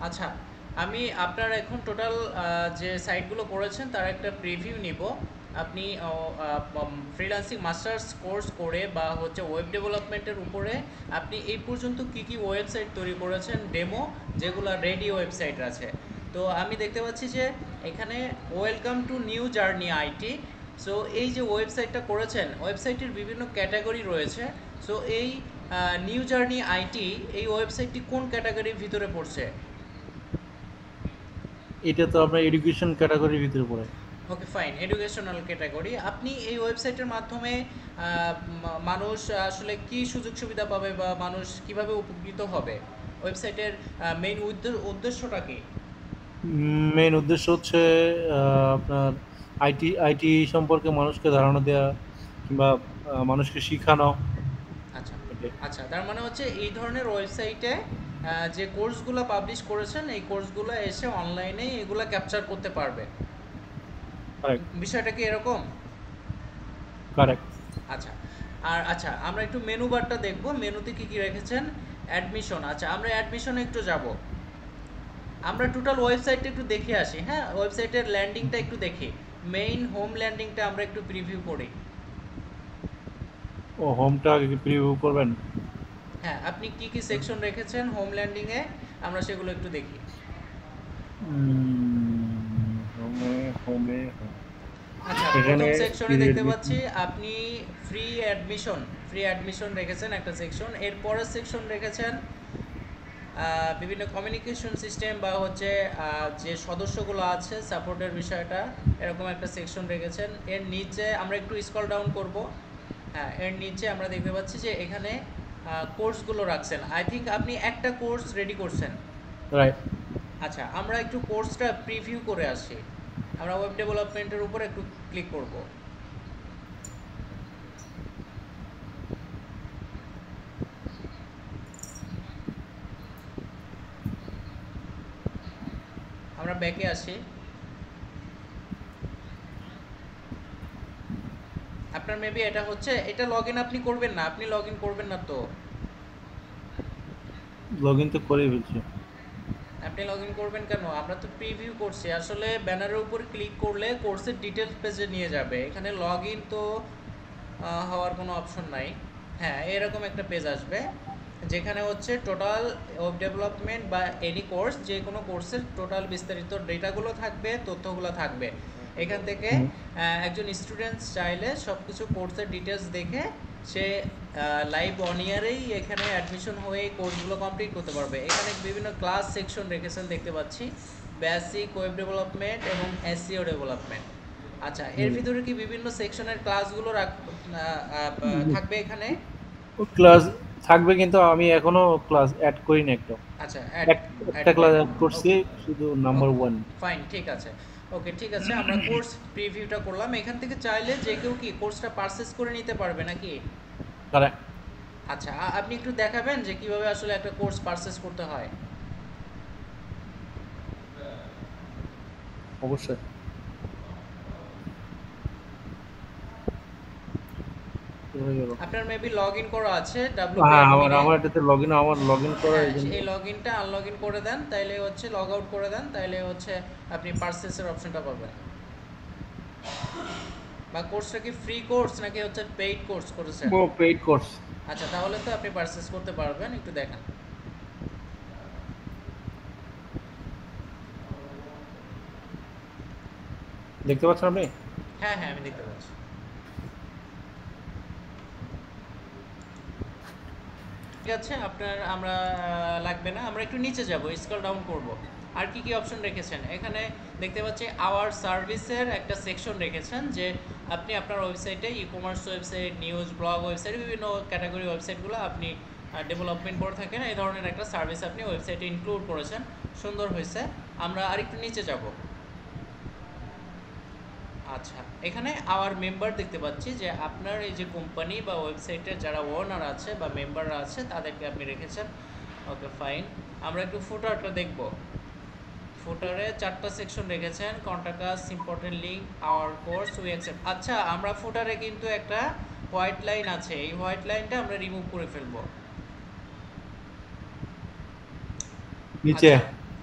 আচ্ছা, আমি আপনার এখন টোটাল যে সাইটগুলো করেছেন তার একটা প্রিভিউ নিব। আপনি ফ্রিল্যান্সিং মাস্টার্স কোর্স করে বা হচ্ছে ওয়েব ডেভেলপমেন্টের উপরে আপনি এই পর্যন্ত কি কি ওয়েবসাইট তৈরি করেছেন ডেমো, যেগুলো রেডি ওয়েবসাইট আছে। তো আমি দেখতে পাচ্ছি যে এখানে welcome to new journey IT. So এই যে ওয়েবসাইটটা করেছেন, ওয়েবসাইটের বিভিন্ন ক্যাটাগরি রয়েছে। সো এই নিউ জার্নি আইটি, এই ওয়েবসাইটটি কোন ক্যাটাগরির ভিতরে পড়ছে? এটা তো আপনার এডুকেশন ক্যাটাগরির ভিতরে পড়ে। ওকে, ফাইন, এডুকেশনাল ক্যাটাগরি। আপনি এই ওয়েবসাইটের মাধ্যমে মানুষ আসলে কি সুযোগ সুবিধা পাবে বা মানুষ কিভাবে উপকৃত হবে? ওয়েবসাইটের মেইন উদ্দেশ্যটা কি? মেইন উদ্দেশ্য হচ্ছে আপনার আইটি সম্পর্কে মানুষকে ধারণা দেওয়া কিংবা মানুষকে শিখানো। আচ্ছা, এটাই। আচ্ছা, তার মানে হচ্ছে এই ধরনের ওয়েবসাইটে যে কোর্সগুলো পাবলিশ করেছেন, এই কোর্সগুলো এসে অনলাইনে এগুলা ক্যাপচার করতে পারবে। কারেক্ট। বিষয়টা কি এরকম? কারেক্ট। আচ্ছা। আর আচ্ছা, আমরা একটু মেনু বারটা দেখব, মেনুতে কি কি রেখেছেন। অ্যাডমিশন, আচ্ছা আমরা অ্যাডমিশনে একটু যাব। আমরা টোটাল ওয়েবসাইটটা একটু দেখে আসি, হ্যাঁ, ওয়েবসাইটের ল্যান্ডিংটা একটু দেখি। মেইন হোম ল্যান্ডিংটা আমরা একটু প্রিভিউ করি। ও হোমটা আগে প্রিভিউ করবেন। হ্যাঁ, আপনি কি কি সেকশন রেখেছেন হোম ল্যান্ডিংয়ে, আমরা সেগুলো একটু দেখি। হোমে হোমে আচ্ছা, এখানে প্রথম সেকশনে পিরিয়ড দেখতে মিটিং। পাচ্ছি আপনি ফ্রি অ্যাডমিশন রেখেছেন একটা সেকশন। এর পরের সেকশন রেখেছেন বিভিন্ন কমিউনিকেশন সিস্টেম বা হচ্ছে যে সদস্যগুলো আছে সাপোর্টের বিষয়টা, এরকম একটা সেকশন রেখেছেন। এর নিচে আমরা একটু স্ক্রল ডাউন করব। হ্যাঁ, এর নিচে আমরা দেখতে পাচ্ছি যে এখানে কোর্সগুলো রাখছেন। আই থিঙ্ক আপনি একটা কোর্স রেডি করছেন। রাইট। আচ্ছা, আমরা একটু কোর্সটা প্রিভিউ করে আসি। আমরা ওয়েব ডেভেলপমেন্টের উপর একটু ক্লিক করব। আমরা ব্যাকে আসি। আপনার মেবি এটা হচ্ছে, এটা লগ ইন আপনি করবেন না, আপনি লগ ইন করবেন না তো? লগ ইন তো করেই ফেলছি। আপনি লগ ইন করবেন কেন? আমরা তো প্রিভিউ করছি। আসলে ব্যানারের উপর ক্লিক করলে কোর্সের ডিটেলস পেজে নিয়ে যাবে, এখানে লগ ইন তো হওয়ার কোনো অপশন নাই। হ্যাঁ, এরকম একটা পেজ আসবে যেখানে হচ্ছে টোটাল ওয়েব ডেভেলপমেন্ট বা এনি কোর্স, যে কোনো কোর্সের টোটাল বিস্তারিত ডেটাগুলো থাকবে, তথ্যগুলো থাকবে। এখান থেকে হুম। একজন স্টুডেন্টস চাইলে সব কিছু কোর্সের ডিটেলস দেখে সে লাইভ অন ইয়ারেই এখানে অ্যাডমিশন হয়ে কোর্সগুলো কমপ্লিট করতে পারবে। এখানে বিভিন্ন ক্লাস সেকশন রেখেছেন দেখতে পাচ্ছি, বেসিক ওয়েব ডেভেলপমেন্ট এবং এসইও ডেভেলপমেন্ট। আচ্ছা, এর হুম। ভিতরে কি বিভিন্ন সেকশনের ক্লাসগুলো থাকবে এখানে? ক্লাস থাকবে কিন্তু আমি এখনো ক্লাস অ্যাড করিনি একটা। আচ্ছা, অ্যাড অ্যাড একটা ক্লাস করেন। অ্যাড করছি, ওকে, শুধু নাম্বার ওকে, ওয়ান। ফাইন, ঠিক আছে। ওকে, ঠিক আছে, আমরা কোর্স প্রিভিউটা করলাম। এখান থেকে চাইলে যে কেউ কি কোর্সটা পারচেজ করে নিতে পারবে নাকি? কারেক্ট। আচ্ছা, আপনি একটু দেখাবেন যে কিভাবে আসলে একটা কোর্স পারচেজ করতে হয়? অবশ্যই। হয়ে গেল। আপনার মেবি লগ ইন করা আছে ডাব্লিউপি হ্যাঁ, আমার অ্যাডমিনে। আমার এটাতে লগ ইন করা হ্যাঁ, এই জন্য। এই লগ ইনটা আনলগ ইন করে দেন, তাইলে হচ্ছে লগ আউট করে দেন, তাইলে হচ্ছে আপনি পারচেসের অপশনটা পাবেন। বা কোর্সটা কি ফ্রি কোর্স নাকি হচ্ছে পেইড কোর্স করেছেন? ও পেইড কোর্স। আচ্ছা, তাহলে তো আপনি পারচেস করতে পারবেন, একটু দেখান। দেখতে পাচ্ছেন আপনি? হ্যাঁ, হ্যাঁ, আমি দেখতে পাচ্ছি। ঠিক আছে, আপনার আমরা লাগবে না, আমরা একটু নিচে যাব, স্ক্রল ডাউন করব। আর কি কি অপশন রেখেছেন এখানে? দেখতে পাচ্ছি আওয়ার সার্ভিসের একটা সেকশন রেখেছেন, যে আপনি আপনার ওয়েবসাইটে e commerce website, news blog website, বিভিন্ন ক্যাটাগরি ওয়েবসাইটগুলো আপনি ডেভেলপমেন্ট করে থাকেন, এই ধরনের একটা সার্ভিস আপনি ওয়েবসাইটে ইনক্লুড করেছেন। সুন্দর হয়েছে। আমরা আরেকটু নিচে যাব। আচ্ছা, এখানে আওয়ার মেম্বার দেখতে পাচ্ছি, যে আপনার এই যে কোম্পানি বা ওয়েবসাইটের যারা ওনার আছে বা মেম্বাররা আছে তাদেরকে আপনি রেখেছেন। ওকে, ফাইন। আমরা একটু ফুটারটা দেখব। ফুটারে 4টা সেকশন রেখেছেন, contact us, important link, hour course, we accept. আচ্ছা, আমরা ফুটারে কিন্তু একটা হোয়াইট লাইন আছে, এই হোয়াইট লাইনটা আমরা রিমুভ করে ফেলবো। নিচে। আচ্ছা,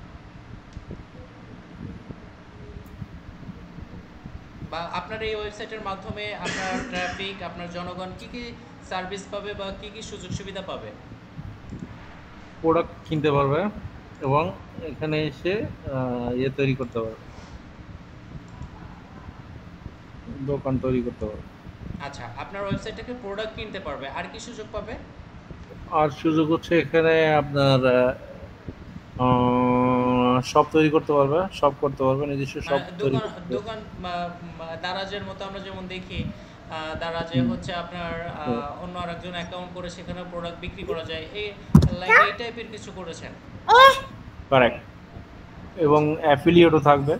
বা আপনার এই ওয়েবসাইটের মাধ্যমে আপনার ট্রাফিক, আপনার জনগণ কি কি সার্ভিস পাবে বা কি কি সুযোগ সুবিধা পাবে? প্রোডাক্ট কিনতে পারবে এবং এখানে এসে ইয়ে তৈরি করতে পারবে, দোকান তৈরি করতে পারবে। আচ্ছা, আপনার ওয়েবসাইট থেকে প্রোডাক্ট কিনতে পারবে, আর কি সুযোগ পাবে? আর সুযোগ হচ্ছে এখানে আপনার শপ তৈরি করতে পারবে, শপ করতে পারবে, নিজস্ব মানে শপ তৈরি দোকান করতে পারবে। দোকান দারাজের মতো আমরা যেমন দেখি, দারাজে হুম, হচ্ছে আপনার তো অন্য আরেকজন অ্যাকাউন্ট করে সেখানে প্রোডাক্ট বিক্রি করা যায়, এই লাইক এই টাইপের কিছু করেছেন? কারেক্ট। এবং আচ্ছা। অ্যাফিলিয়েটও থাকবে।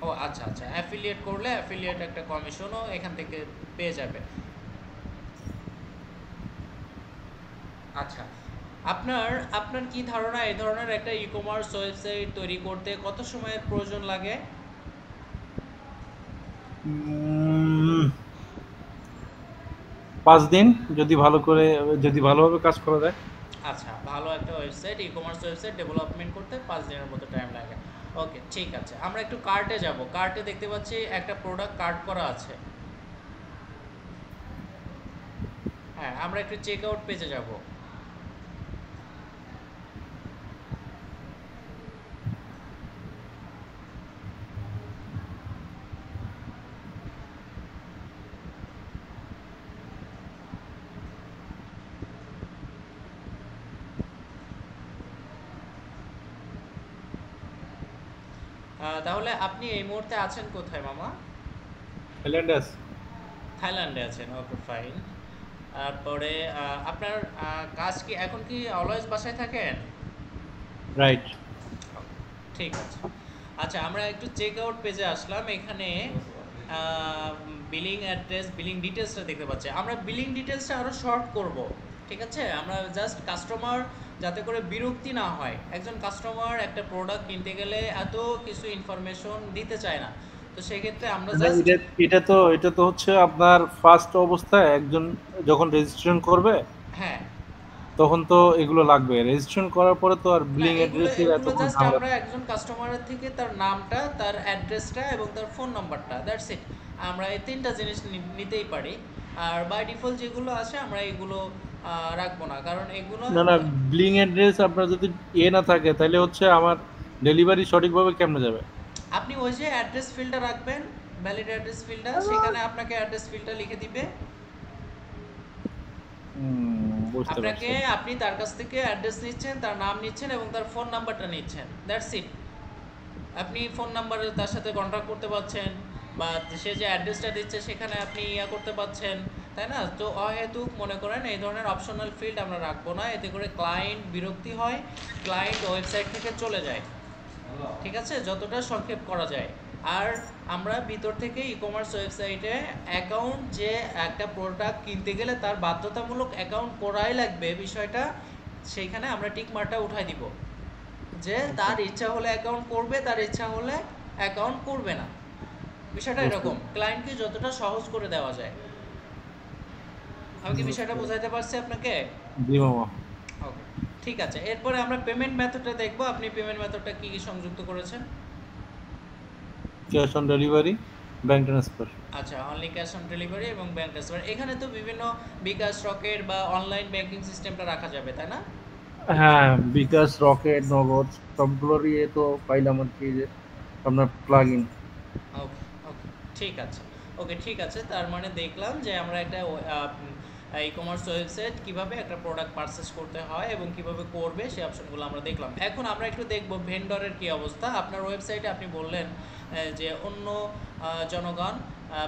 ও আচ্ছা আচ্ছা, অ্যাফিলিয়েট করলে অ্যাফিলিয়েট একটা কমিশনও এখান থেকে পেয়ে যাবে। আচ্ছা, আপনার আপনার কি ধারণা এই ধরনের একটা ই কমার্স ওয়েবসাইট তৈরি করতে কত সময়ের প্রয়োজন লাগে? 5 দিন, যদি ভালো করে, যদি ভালোভাবে কাজ করা যায়। আচ্ছা, ভালো একটা website, e commerce website development করতে 5 দিনের মতো টাইম লাগে। ওকে, ঠিক আছে। আমরা একটু কার্টে যাব। কার্টে দেখতে পাচ্ছি একটা প্রোডাক্ট কার্ট করা আছে। হ্যাঁ, আমরা একটু চেক আউট পেজে যাব। তাহলে আপনি এই মুহূর্তে আছেন কোথায় মামা? থাইল্যান্ডে। থাইল্যান্ডে আছেন, ওকে ফাইন। তারপরে আপনার কাজ কি এখন কি অলওয়েজ বাসায় থাকেন? রাইট। ঠিক আছে। আচ্ছা, আমরা একটু চেক আউট পেজে আসলাম। এখানে বিলিং অ্যাড্রেস, বিলিং ডিটেলসটা দেখতে পাচ্ছি। আমরা বিলিং ডিটেলসটা আরও শর্ট করব, ঠিক আছে? আমরা জাস্ট কাস্টমার যাতে করে বিরক্তি না হয়, একজন কাস্টমার একটা প্রোডাক্ট কিনতে গেলে এত কিছু ইনফরমেশন দিতে চায় না, তো সেক্ষেত্রে আমরা মানে জাস্ট এটা তো হচ্ছে আপনার ফার্স্ট অবস্থায় একজন যখন রেজিস্ট্রেশন করবে হ্যাঁ, তখন তো এগুলো লাগবে। রেজিস্ট্রেশন করার পরে তো আর না বিলিং এগুলো অ্যাড্রেসের এত এগুলো কোনো জাস্ট ঝামেলা আমরা থাকে না। একজন কাস্টমারের থেকে তার নামটা, তার অ্যাড্রেসটা এবং তার ফোন নাম্বারটা, দ্যাটস ইট। আমরা এই তিনটা জিনিস নিতেই পারি। আর বাই ডিফল্ট যেগুলো আছে আমরা এগুলো রাখবো না, কারণ এগুলো না, না, বিলিং অ্যাড্রেস আপনার যদি না থাকে তাহলে হচ্ছে আমার ডেলিভারি সঠিকভাবে কেমনে যাবে? আপনি ওই যে অ্যাড্রেস ফিল্ডটা রাখবেন, ভ্যালিড অ্যাড্রেস ফিল্ডটা, সেখানে আপনাকে অ্যাড্রেস ফিল্ডটা লিখে দিবে। বুঝতে আপনাকে, পারছি। আপনি তার কাছ থেকে অ্যাড্রেস নিচ্ছেন, তার নাম নিচ্ছেন এবং তার ফোন নাম্বারটা নিচ্ছেন, দ্যাটস ইট। আপনি ফোন নাম্বারে তার সাথে কন্ট্যাক্ট করতে পারছেন, বা সে যে অ্যাড্রেসটা দিচ্ছে সেখানে আপনি করতে পারছেন, তাই না? তো অহেতুক মনে করেন এই ধরনের অপশনাল ফিল্ড আমরা রাখবো না, এতে করে ক্লায়েন্ট বিরক্তি হয়, ক্লায়েন্ট ওয়েবসাইট থেকে চলে যায়। ঠিক আছে, যতটা সংক্ষেপ করা যায়। আর আমরা ভিতর থেকে ই কমার্স ওয়েবসাইটে অ্যাকাউন্ট, যে একটা প্রোডাক্ট কিনতে গেলে তার বাধ্যতামূলক অ্যাকাউন্ট করাই লাগবে বিষয়টা, সেইখানে আমরা টিক মার্কটা উঠাই দিব, যে আচ্ছা, তার ইচ্ছা হলে অ্যাকাউন্ট করবে, তার ইচ্ছা হলে অ্যাকাউন্ট করবে না। বিষয়টা বুঝতে এরকম, ক্লায়েন্টকে যতটা সহজ করে দেওয়া যায়। আমি কি বিষয়টা বুঝতে বোঝাতে পারছি আপনাকে? জি মামা। ওকে, ঠিক আছে। এরপরে আমরা পেমেন্ট মেথডটা দেখব। আপনি পেমেন্ট মেথডটা কি কি সংযুক্ত করেছেন? Cash on delivery, bank transfer. আচ্ছা, অনলি ক্যাশ অন ডেলিভারি এবং ব্যাংক ট্রান্সফার। এখানে তো বিভিন্ন বিকাশ, রকেট বা অনলাইন ব্যাংকিং সিস্টেমটা রাখা যাবে, তাই না? হ্যাঁ, বিকাশ, রকেট, নগদ সবগুলোরই তো পাইলাম আর কি, যে আপনার প্লাগ ইন। ওকে, ওকে, ঠিক আছে। ওকে, ঠিক আছে। তার মানে দেখলাম যে আমরা একটা ই কমার্স ওয়েবসাইট কিভাবে একটা প্রোডাক্ট পারচেস করতে হয় এবং কিভাবে করবে সেই অপশনগুলো আমরা দেখলাম। এখন আমরা একটু দেখব ভেন্ডরের কি অবস্থা। আপনার ওয়েবসাইটে আপনি বললেন যে অন্য জনগণ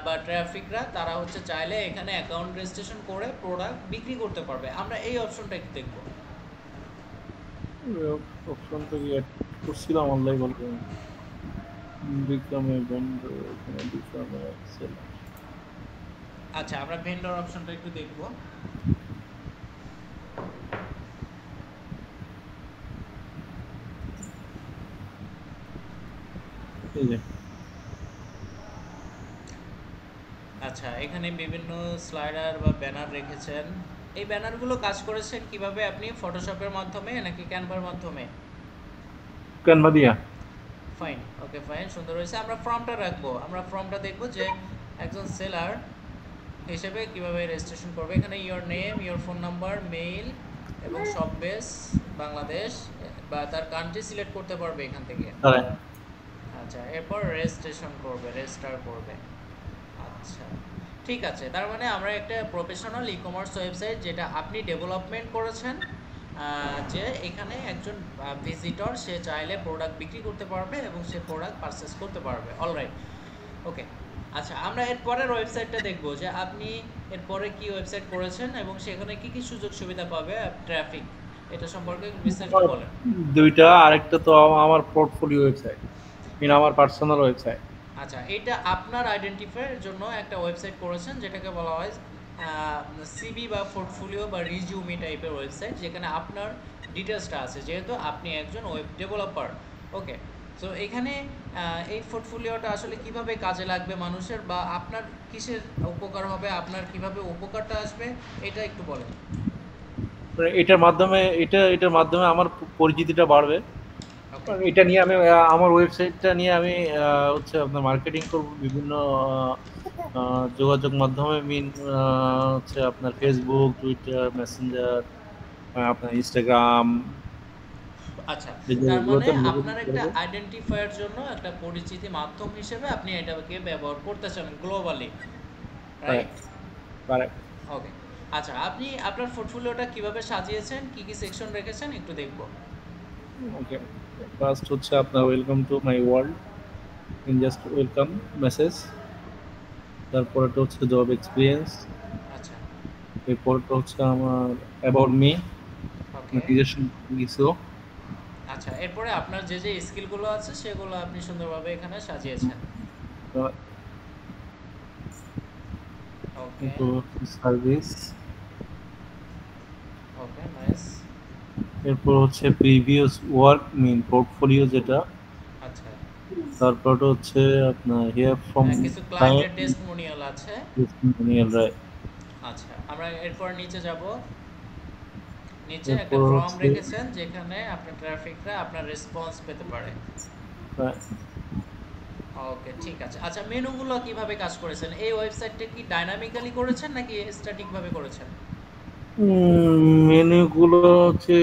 বা ট্রাফিকরা তারা হচ্ছে চাইলে এখানে অ্যাকাউন্ট রেজিস্ট্রেশন করে প্রোডাক্ট বিক্রি করতে পারবে। আমরা এই অপশনটা একটু দেখব। অপশন তো অ্যাড করছিলাম অনলাইন বলতে, বিকাম এ ভেন্ডর, এখানে বিকাম এ সেলার। আচ্ছা, আমরা ভেন্ডর অপশনটা একটু দেখব। এই যে আচ্ছা, এখানে বিভিন্ন স্লাইডার বা ব্যানার রেখেছেন। এই ব্যানারগুলো কাজ করেছেন কিভাবে আপনি? ফটোশপের মাধ্যমে নাকি ক্যানভার মাধ্যমে? ক্যানভা দিয়া। ফাইন, ওকে ফাইন, সুন্দর হয়েছে। আমরা ফর্মটা রাখবো, আমরা ফর্মটা দেখবো যে একজন সেলার হিসেবে কিভাবে রেজিস্ট্রেশন করবে। এখানে your name, your phone number, mail এবং সব বেস বাংলাদেশ, বা তার কান্ট্রি সিলেক্ট করতে পারবে এখান থেকে। হ্যাঁ। আচ্ছা, এরপর রেজিস্ট্রেশন করবে, রেজিস্টার করবে। আচ্ছা, ঠিক আছে। তার মানে আমরা একটা প্রফেশনাল ই কমার্স ওয়েবসাইট যেটা আপনি ডেভেলপমেন্ট করেছেন, যে এখানে একজন ভিজিটর সে চাইলে প্রোডাক্ট বিক্রি করতে পারবে এবং সে প্রোডাক্ট পারচেস করতে পারবে। অলরাইট, ওকে। আচ্ছা, আমরা এর পরের ওয়েবসাইটটা দেখব যে আপনি এরপরে কি ওয়েবসাইট করেছেন এবং সেখানে কি কি সুযোগ সুবিধা পাবে, ট্রাফিক, এটা সম্পর্কে বিস্তারিত আমার বলেন। দুইটা, আরেকটা তো আমার পোর্টফোলিও ওয়েবসাইট, আমার পার্সোনাল ওয়েবসাইট। আচ্ছা, এটা আপনার আইডেন্টিফাইয়ের জন্য একটা ওয়েবসাইট করেছেন যেটাকে বলা হয় সিভি বা পোর্টফোলিও বা রিজিউমি টাইপের ওয়েবসাইট, যেখানে আপনার ডিটেলসটা আছে, যেহেতু আপনি একজন ওয়েব ডেভেলপার। ওকে, সো এখানে এই পোর্টফোলিওটা আসলে কিভাবে কাজে লাগবে মানুষের, বা আপনার কিসের উপকার হবে, আপনার কিভাবে উপকারটা আসবে, এটা একটু বলেন। এটার মাধ্যমে আমার পরিচিতিটা বাড়বে। ওকে, এটা নিয়ে আমি আমার ওয়েবসাইটটা নিয়ে আমি হচ্ছে আপনার মার্কেটিং করব বিভিন্ন যোগাযোগ মাধ্যমে, হচ্ছে আপনার ফেসবুক, টুইটার, মেসেঞ্জার, আপনার ইনস্টাগ্রাম, আচ্ছা, এই তার মানে জায়গাগুলোতে আপনার মার্কেটিং একটা করব। আইডেন্টিফায়ার জন্য একটা পরিচিতি মাধ্যম হিসেবে আপনি এটাকে ব্যবহার করতে চান globally, right? Correct, correct. Okay, আচ্ছা, আপনি আপনার পোর্টফোলিওটা কিভাবে সাজিয়েছেন, কি কি সেকশন রেখেছেন একটু দেখব। ওকে, ফার্স্ট হচ্ছে আপনার welcome to my world, in just welcome message. তারপরেটা হচ্ছে জব এক্সপিরিয়েন্স। আচ্ছা, এরপরটা হচ্ছে আমার অ্যাবাউট মি, ওকে, নিজস্ব কিছু। আচ্ছা, এরপরে আপনার যে যে স্কিলগুলো আছে সেগুলো আপনি সুন্দরভাবে এখানে সাজিয়েছেন। ওকে, এরপর হচ্ছে সার্ভিস। ওকে, নাইস। এরপর হচ্ছে প্রিভিয়াস ওয়ার্ক, পোর্টফোলিও যেটা। আচ্ছা, তারপরটা হচ্ছে আপনার হিয়ার ফ্রম কিছু ক্লায়েন্টের ক্লায়েন্ট, টেস্টিমোনিয়াল আছে। Testimonial, right. আচ্ছা, আমরা এরপর নিচে যাব। নিচে একটা এরপর ফর্ম হচ্ছে রেখেছেন যেখানে আপনার ট্রাফিকরা আপনার রেসপন্স পেতে পারে। ওকে, ঠিক আছে। আচ্ছা, মেনুগুলো কিভাবে কাজ করেছেন? এই ওয়েবসাইটটা কি ডাইনামিক্যালি করেছেন নাকি স্ট্যাটিক ভাবে করেছেন? মেনুগুলো হচ্ছে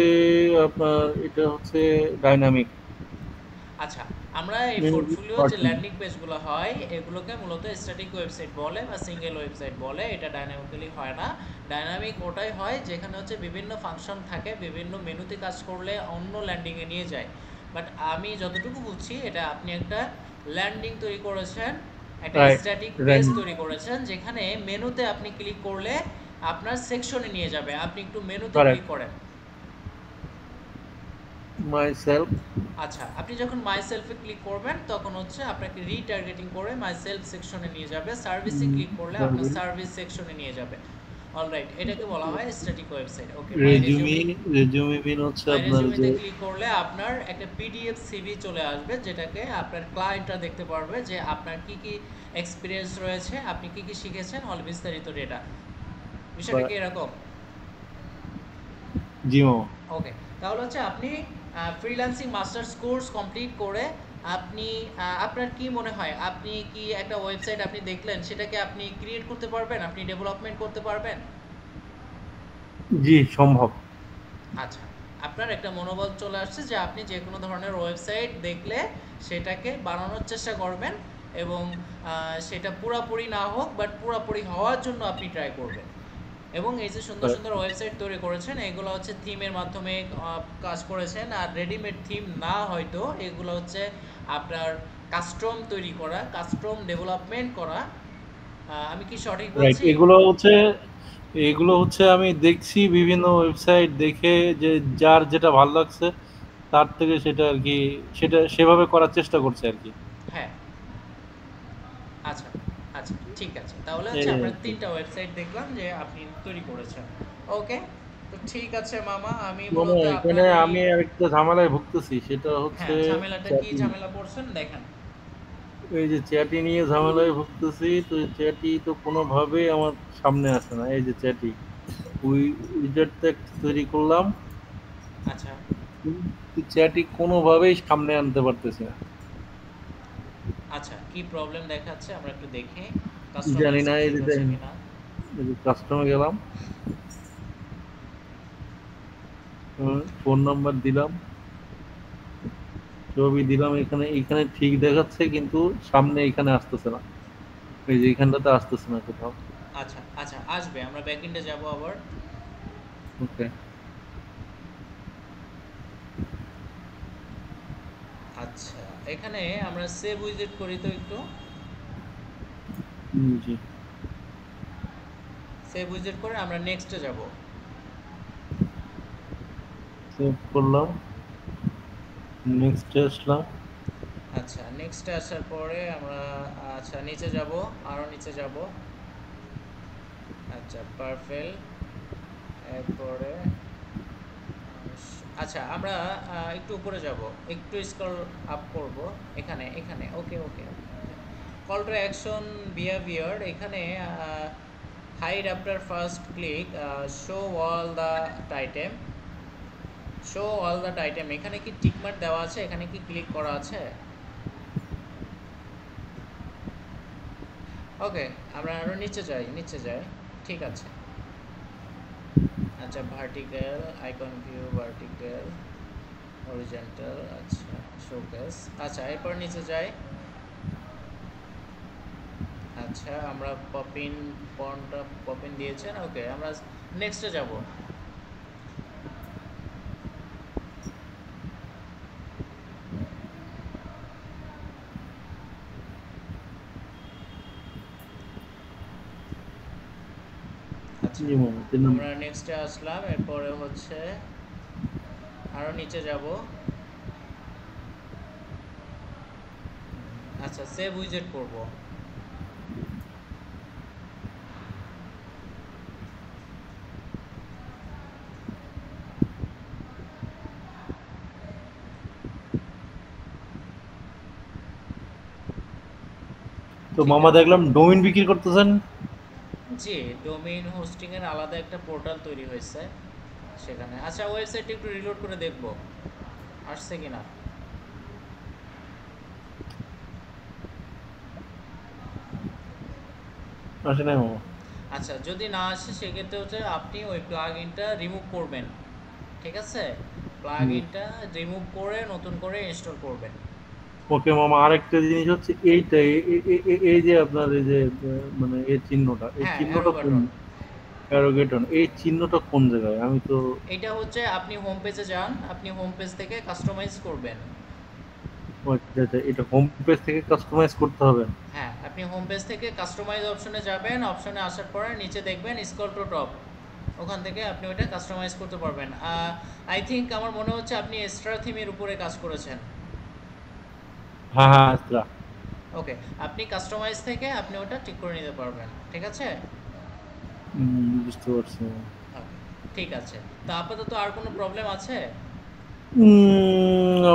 আপনার, এটা হচ্ছে ডাইনামিক আচ্ছা, আমরা এই মেনুগুলো। পোর্টফোলিও যে ল্যান্ডিং পেজগুলো হয় এগুলোকে মূলত স্ট্যাটিক ওয়েবসাইট বলে বা সিঙ্গেল ওয়েবসাইট বলে, এটা ডাইনামিক্যালি হয় না। ডাইনামিক ওটাই হয় যেখানে হচ্ছে বিভিন্ন ফাংশন থাকে, বিভিন্ন মেনুতে কাজ করলে অন্য ল্যান্ডিংয়ে নিয়ে যায়। বাট আমি যতটুকু বুঝছি এটা আপনি একটা ল্যান্ডিং তৈরি করেছেন, একটা রাইট, স্ট্যাটিক পেজ রাইট। তৈরি করেছেন যেখানে মেনুতে আপনি ক্লিক করলে আপনার সেকশনে নিয়ে যাবে। আপনি একটু মেনুতে ক্লিক কারেক্ট। করেন। My self. আচ্ছা, আপনি যখন মাই সেলফে ক্লিক করবেন তখন হচ্ছে আপনাকে রিটার্গেটিং করে মাই সেলফ সেকশনে নিয়ে যাবে। সার্ভিসে ক্লিক করলে আপনার সার্ভিস সেকশনে নিয়ে যাবে। অলরাইট, এটাকে বলা হয় স্ট্যাটিক ওয়েবসাইট। ওকে, মাই রেজুমি, রেজিউমি। রেজুমি বিন হচ্ছে মাই আপনার যে রেজিউমিতে ক্লিক করলে আপনার একটা পিডিএফ সিভি চলে আসবে, যেটাকে আপনার ক্লায়েন্টরা দেখতে পারবে যে আপনার কি কি এক্সপিরিয়েন্স রয়েছে, আপনি কি কি শিখেছেন, অল বিস্তারিত ডেটা। বিষয়টা কি এরকম? জিমো। ওকে, তাহলে হচ্ছে আপনি ফ্রিল্যান্সিং মাস্টার্স কোর্স কমপ্লিট করে আপনি আপনার কি মনে হয়, আপনি কি একটা ওয়েবসাইট আপনি দেখলেন সেটাকে আপনি ক্রিয়েট করতে পারবেন, আপনি ডেভেলপমেন্ট করতে পারবেন? জি, সম্ভব। আচ্ছা, আপনার একটা মনোবল চলে আসছে যে আপনি যে কোনো ধরনের ওয়েবসাইট দেখলে সেটাকে বানানোর চেষ্টা করবেন, এবং সেটা পুরাপুরি না হোক বাট পুরাপুরি হওয়ার জন্য আপনি ট্রাই করবেন। এবং এই যে সুন্দর সুন্দর ওয়েবসাইট তৈরি করেছেন এগুলো হচ্ছে থিমের মাধ্যমে কাজ করেছেন, আর রেডিমেড থিম না হয়তো এগুলো হচ্ছে আপনার কাস্টম তৈরি করা, কাস্টম ডেভেলপমেন্ট করা। আমি কি সঠিক রাইট। বলছি? এগুলো হচ্ছে আমি দেখছি বিভিন্ন ওয়েবসাইট দেখে, যে যার যেটা ভালো লাগছে তার থেকে সেটা আর কি, সেটা সেভাবে করার চেষ্টা করছে আর কি। হ্যাঁ, আচ্ছা, আচ্ছা, ঠিক আছে। তাহলে এই হচ্ছে আর আপনার কি। 3টা ওয়েবসাইট দেখলাম যে আপনি তৈরি করেছেন। ওকে, তো ঠিক আছে মামা, আমি মানে মূলত এখানে আপনার এই আমি আরেকটা ঝামেলায় ভুগতেছি, সেটা হচ্ছে হ্যাঁ, ঝামেলাটা কি চ্যাটিং। ঝামেলা পড়ছেন দেখেন। এই যে চ্যাটি নিয়ে ঝামেলায় ভুগতেছি, তো চ্যাটি তো কোনোভাবেই আমার সামনে আসে না। এই যে চ্যাটি, ওই উইজার্ড তৈরি করলাম, আচ্ছা, কিন্তু চ্যাটি কোনোভাবেই সামনে আনতে পারতেছি না। আচ্ছা, কি প্রবলেম দেখাচ্ছে আমরা একটু দেখি। জানি কাস্টমাইজটা না, এই ঠিক যে হচ্ছে দেখেন, কিনা। এই যে কাস্টমে গেলাম, ফোন নাম্বার দিলাম, ছবি দিলাম, এখানে এখানে ঠিক দেখাচ্ছে কিন্তু সামনে এখানে আসতেছে না, এই যে এখানটাতে আসতেছে না কোথাও। আচ্ছা আচ্ছা, আসবে, আমরা ব্যাকএন্ডে যাব আবার। ওকে। আচ্ছা, এখানে আমরা সেভ উইজেট করি তো একটু। জি। সেভ উইজেট করে আমরা নেক্সটে যাব। সেভ করলাম, নেক্সট আসলাম। আচ্ছা, নেক্সটে আসার পরে আমরা আচ্ছা নিচে যাব, আরও নিচে যাব। আচ্ছা, পারফেল, এরপরে আচ্ছা আমরা একটু উপরে যাব, একটু স্ক্রল আপ করব। এখানে এখানে okay okay okay. Call to action behaviour, এখানে hide after first click, show all the items, show all the items, এখানে কি টিকমার্ক দেওয়া আছে? এখানে কি ক্লিক করা আছে? ওকে, আমরা আরও নিচে যাই, নিচে যাই। ঠিক আছে। আচ্ছা, vertical icon view, vertical, horizontal, আচ্ছা শোকেস। আচ্ছা, এরপর নিচে যাই। আচ্ছা, আমরা পপিন, পনটা পপিন দিয়েছেন, ওকে, আমরা নেক্সটে যাব। আচ্ছা, জি মামা, তিন নম্বর। আমরা নেক্সটে আসলাম, এরপরে হচ্ছে আরও নিচে যাব। আচ্ছা, সেভ উইজেট করব। তো ঠিক মামা আছে। দেখলাম ডোমিন বিক্রি করতেছেন। জি, ডোমেইন হোস্টিং এর আলাদা একটা পোর্টাল তৈরি হয়েছে সেখানে। আচ্ছা, ওয়েবসাইটটা একটু রিলোড করে দেখব আসছে কিনা। আসে নাই মামা। আচ্ছা, যদি না আসে সেক্ষেত্রে হচ্ছে আপনি ওই প্লাগইনটা রিমুভ করবেন। ঠিক আছে, জি। প্লাগইনটা রিমুভ করে নতুন করে ইনস্টল করবেন। ওকে মামা, আরেকটা জিনিস হচ্ছে এইটা, এই যে আপনার এই যে মানে এই চিহ্নটা, এই হ্যাঁ, অ্যারো চিহ্নটা কোন, বাটন। অ্যারোগেটন, এই চিহ্নটা কোন জায়গায়? আমি তো এটা হচ্ছে আপনি হোম পেজে যান, আপনি হোম পেজ থেকে কাস্টমাইজ করবেন। ও আচ্ছা আচ্ছা, এটা হোম পেজ থেকে কাস্টমাইজ করতে হবে। হ্যাঁ, আপনি হোম পেজ থেকে কাস্টমাইজ অপশনে যাবেন, অপশনে আসার পরে নিচে দেখবেন স্ক্রল টু টপ, ওখান থেকে আপনি ওইটা কাস্টমাইজ করতে পারবেন। আই থিঙ্ক আমার মনে হচ্ছে আপনি এক্সট্রা থিমের উপরে কাজ করেছেন। হ্যাঁ হ্যাঁ, আচ্ছা। ওকে, আপনি কাস্টমাইজ থেকে আপনি ওটা ঠিক করে নিতে পারবেন। ঠিক আছে। বুঝতে পারছি মামা। ওকে, ঠিক আছে। তো আপাতত আর কোনো প্রবলেম আছে?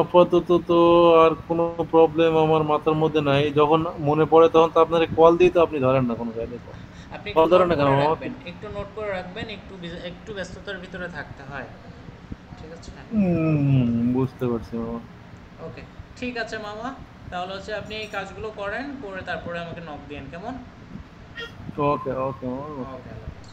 আপাতত তো আর কোনো প্রবলেম আমার মাথার মধ্যে নাই। যখন মনে পড়ে তখন তো আপনারে কল দিই, তো আপনি ধরেন না কোনো কায়দায় কল। আপনি একটু কল ধরেন নোট না কেন করে মামা? রাখবেন, একটু নোট করে রাখবেন, একটু ব্যস্ততার ভিতরে থাকতে হয়। ঠিক আছে। বুঝতে পারছি মামা। ওকে, ঠিক আছে মামা। তাহলে হচ্ছে আপনি এই কাজগুলো করেন, করে তারপরে আমাকে নক দিন, কেমন? ওকে ওকে মামা, ওকে। ওকে, আল্লাহ হাফেজ।